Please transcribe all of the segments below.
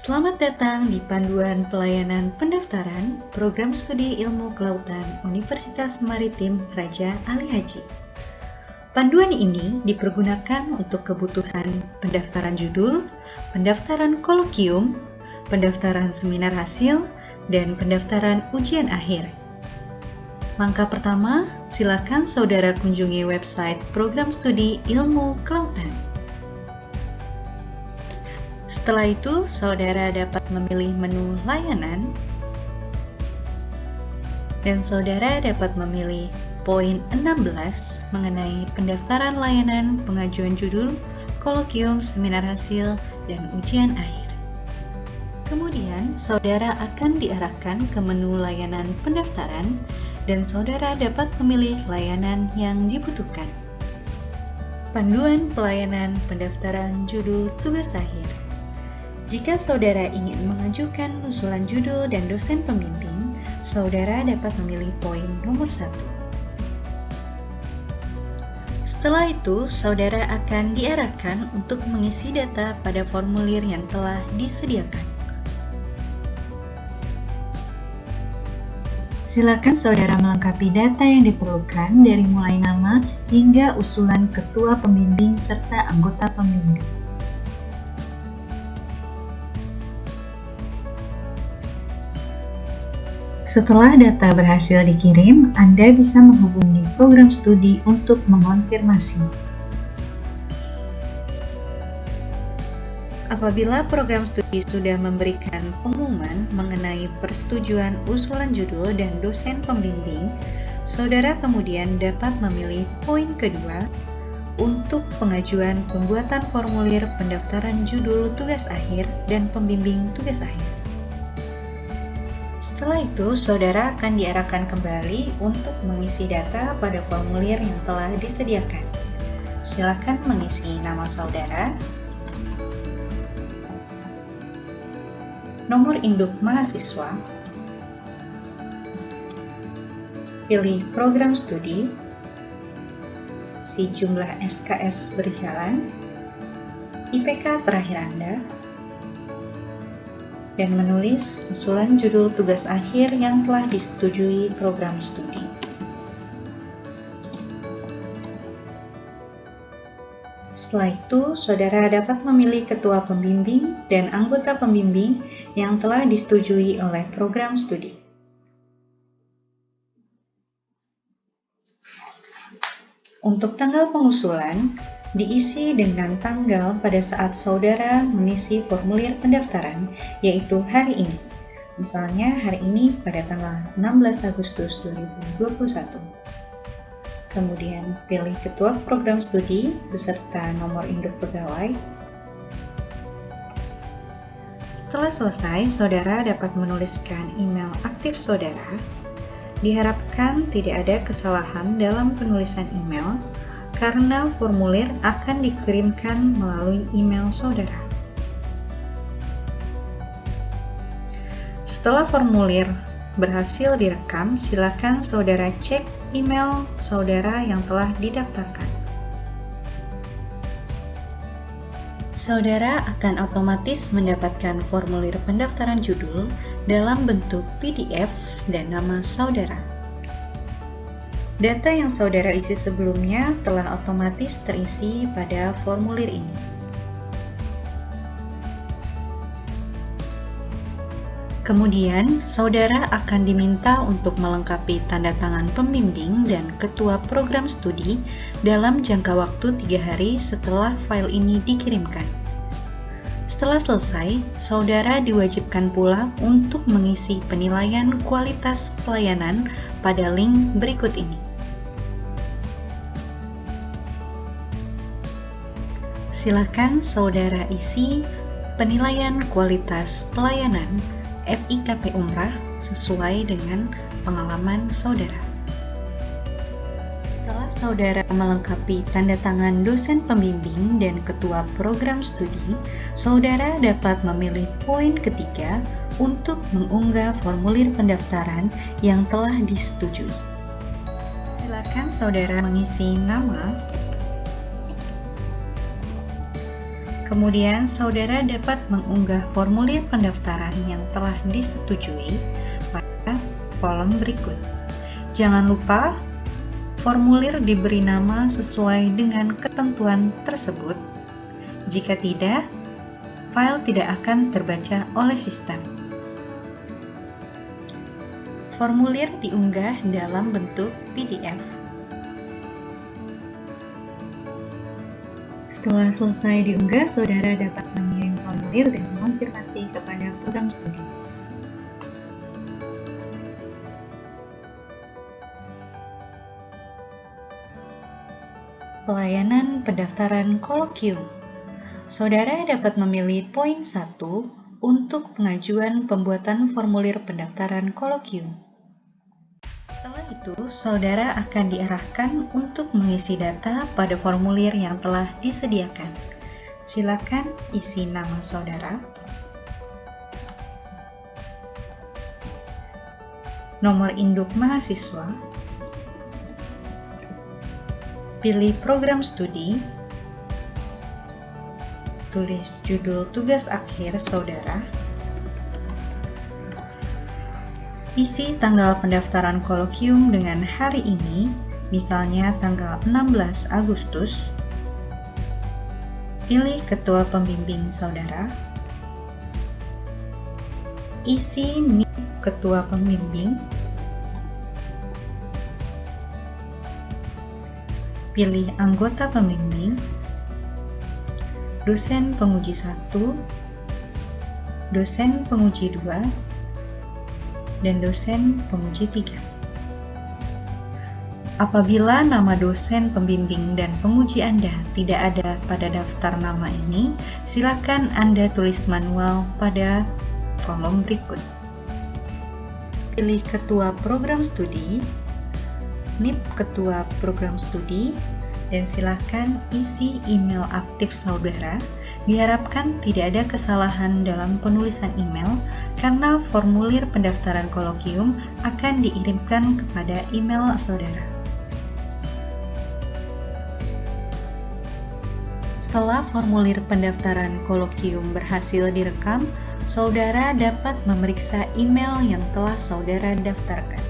Selamat datang di Panduan Pelayanan Pendaftaran Program Studi Ilmu Kelautan Universitas Maritim Raja Ali Haji. Panduan ini dipergunakan untuk kebutuhan pendaftaran judul, pendaftaran kolokium, pendaftaran seminar hasil, dan pendaftaran ujian akhir. Langkah pertama, silakan saudara kunjungi website Program Studi Ilmu Kelautan. Setelah itu, saudara dapat memilih menu layanan dan saudara dapat memilih poin 16 mengenai pendaftaran layanan pengajuan judul, kolokium, seminar hasil, dan ujian akhir. Kemudian, saudara akan diarahkan ke menu layanan pendaftaran dan saudara dapat memilih layanan yang dibutuhkan. Panduan Pelayanan Pendaftaran Judul Tugas Akhir. Jika saudara ingin mengajukan usulan judul dan dosen pembimbing, saudara dapat memilih poin nomor 1. Setelah itu, saudara akan diarahkan untuk mengisi data pada formulir yang telah disediakan. Silakan saudara melengkapi data yang diperlukan dari mulai nama hingga usulan ketua pembimbing serta anggota pembimbing. Setelah data berhasil dikirim, Anda bisa menghubungi program studi untuk mengonfirmasi. Apabila program studi sudah memberikan pengumuman mengenai persetujuan usulan judul dan dosen pembimbing, saudara kemudian dapat memilih poin kedua untuk pengajuan pembuatan formulir pendaftaran judul tugas akhir dan pembimbing tugas akhir. Setelah itu, saudara akan diarahkan kembali untuk mengisi data pada formulir yang telah disediakan. Silakan mengisi nama saudara, nomor induk mahasiswa, pilih program studi, isi jumlah SKS berjalan, IPK terakhir Anda, dan menulis usulan judul tugas akhir yang telah disetujui program studi. Setelah itu, saudara dapat memilih ketua pembimbing dan anggota pembimbing yang telah disetujui oleh program studi. Untuk tanggal pengusulan, diisi dengan tanggal pada saat saudara mengisi formulir pendaftaran, yaitu hari ini. Misalnya hari ini pada tanggal 16 Agustus 2021. Kemudian pilih ketua program studi beserta nomor induk pegawai. Setelah selesai, saudara dapat menuliskan email aktif saudara. Diharapkan tidak ada kesalahan dalam penulisan email, karena formulir akan dikirimkan melalui email saudara. Setelah formulir berhasil direkam, silakan saudara cek email saudara yang telah didaftarkan. Saudara akan otomatis mendapatkan formulir pendaftaran judul dalam bentuk PDF dan nama saudara. Data yang saudara isi sebelumnya telah otomatis terisi pada formulir ini. Kemudian, saudara akan diminta untuk melengkapi tanda tangan pembimbing dan ketua program studi dalam jangka waktu 3 hari setelah file ini dikirimkan. Setelah selesai, saudara diwajibkan pula untuk mengisi penilaian kualitas pelayanan pada link berikut ini. Silakan saudara isi penilaian kualitas pelayanan FIKP Umrah sesuai dengan pengalaman saudara. Setelah saudara melengkapi tanda tangan dosen pembimbing dan ketua program studi, saudara dapat memilih poin ketiga untuk mengunggah formulir pendaftaran yang telah disetujui. Silakan saudara mengisi nama, Kemudian, saudara dapat mengunggah formulir pendaftaran yang telah disetujui pada kolom berikut. Jangan lupa, formulir diberi nama sesuai dengan ketentuan tersebut. Jika tidak, file tidak akan terbaca oleh sistem. Formulir diunggah dalam bentuk PDF. Setelah selesai diunggah, saudara dapat mengirim formulir dan mengonfirmasi kepada program studi. Pelayanan pendaftaran kolokium. Saudara dapat memilih poin 1 untuk pengajuan pembuatan formulir pendaftaran kolokium. Setelah itu, saudara akan diarahkan untuk mengisi data pada formulir yang telah disediakan. Silakan isi nama saudara, nomor induk mahasiswa, pilih program studi, tulis judul tugas akhir saudara, isi tanggal pendaftaran kolokium dengan hari ini, misalnya tanggal 16 Agustus, pilih ketua pembimbing saudara, isi NIP ketua pembimbing, pilih anggota pembimbing, dosen penguji 1, dosen penguji 2, dan dosen penguji 3. Apabila nama dosen pembimbing dan penguji Anda tidak ada pada daftar nama ini, silakan Anda tulis manual pada kolom berikut. Pilih ketua program studi, NIP ketua program studi, dan silakan isi email aktif saudara. Diharapkan tidak ada kesalahan dalam penulisan email karena formulir pendaftaran kolokium akan dikirimkan kepada email saudara. Setelah formulir pendaftaran kolokium berhasil direkam, saudara dapat memeriksa email yang telah saudara daftarkan.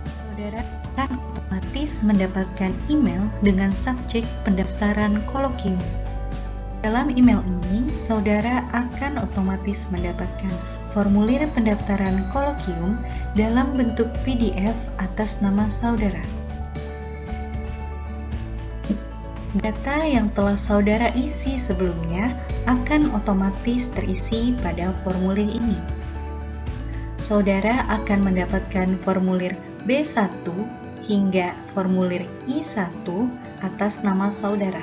Saudara akan otomatis mendapatkan email dengan subjek pendaftaran kolokium. Dalam email ini, saudara akan otomatis mendapatkan formulir pendaftaran kolokium dalam bentuk PDF atas nama saudara. Data yang telah saudara isi sebelumnya akan otomatis terisi pada formulir ini. Saudara akan mendapatkan formulir B1 hingga formulir I1 atas nama saudara.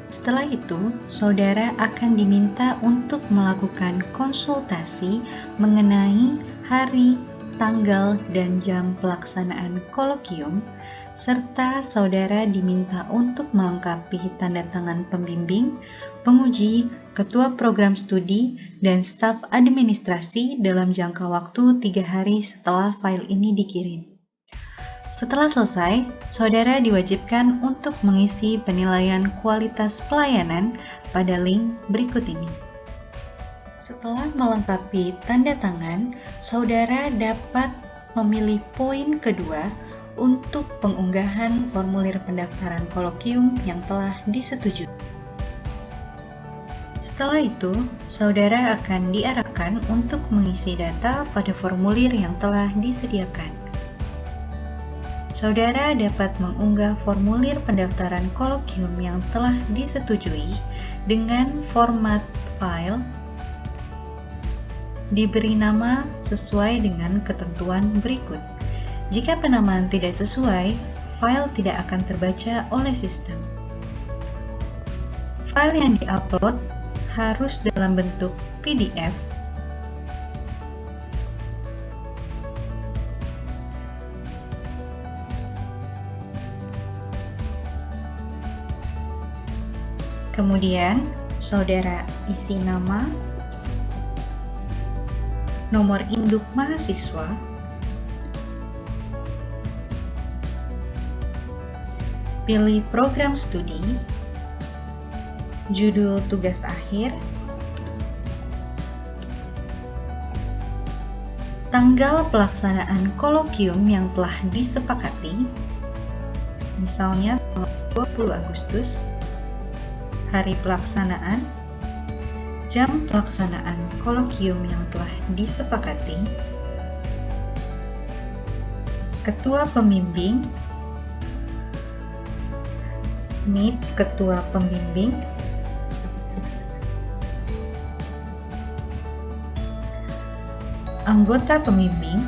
Setelah itu, saudara akan diminta untuk melakukan konsultasi mengenai hari, tanggal, dan jam pelaksanaan kolokium, serta saudara diminta untuk melengkapi tanda tangan pembimbing, penguji, ketua program studi, dan staf administrasi dalam jangka waktu 3 hari setelah file ini dikirim. Setelah selesai, saudara diwajibkan untuk mengisi penilaian kualitas pelayanan pada link berikut ini. Setelah melengkapi tanda tangan, saudara dapat memilih poin kedua untuk pengunggahan formulir pendaftaran kolokium yang telah disetujui. Setelah itu, saudara akan diarahkan untuk mengisi data pada formulir yang telah disediakan. Saudara dapat mengunggah formulir pendaftaran kolokium yang telah disetujui dengan format file diberi nama sesuai dengan ketentuan berikut. Jika penamaan tidak sesuai, file tidak akan terbaca oleh sistem. File yang diupload harus dalam bentuk PDF. Kemudian, saudara isi nama, nomor induk mahasiswa, pilih program studi, judul tugas akhir, tanggal pelaksanaan kolokium yang telah disepakati, misalnya 20 Agustus, hari pelaksanaan, jam pelaksanaan kolokium yang telah disepakati, ketua pembimbing, NIP ketua pembimbing, anggota pembimbing,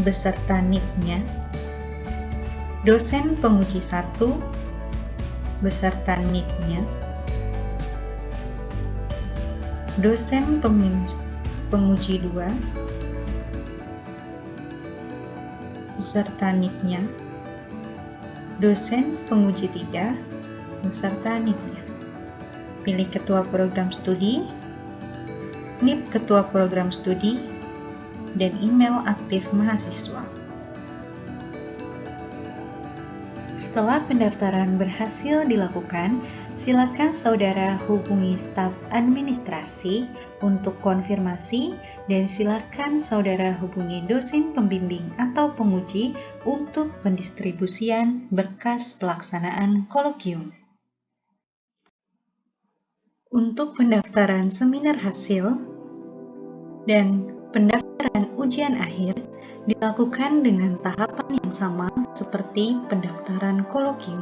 beserta NIP-nya, dosen penguji 1, beserta NIP-nya, dosen penguji 2, beserta NIP-nya, dosen penguji 3, beserta NIP-nya. Pilih ketua program studi, NIP ketua program studi, dan email aktif mahasiswa. Setelah pendaftaran berhasil dilakukan, silakan saudara hubungi staf administrasi untuk konfirmasi dan silakan saudara hubungi dosen pembimbing atau penguji untuk pendistribusian berkas pelaksanaan kolokium. Untuk pendaftaran seminar hasil dan pendaftaran ujian akhir dilakukan dengan tahapan yang sama seperti pendaftaran kolokium.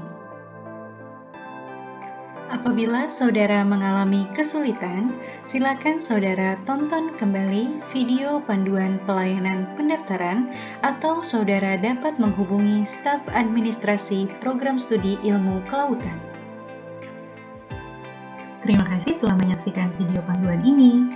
Apabila saudara mengalami kesulitan, silakan saudara tonton kembali video panduan pelayanan pendaftaran atau saudara dapat menghubungi staf administrasi program studi ilmu kelautan. Terima kasih telah menyaksikan video panduan ini.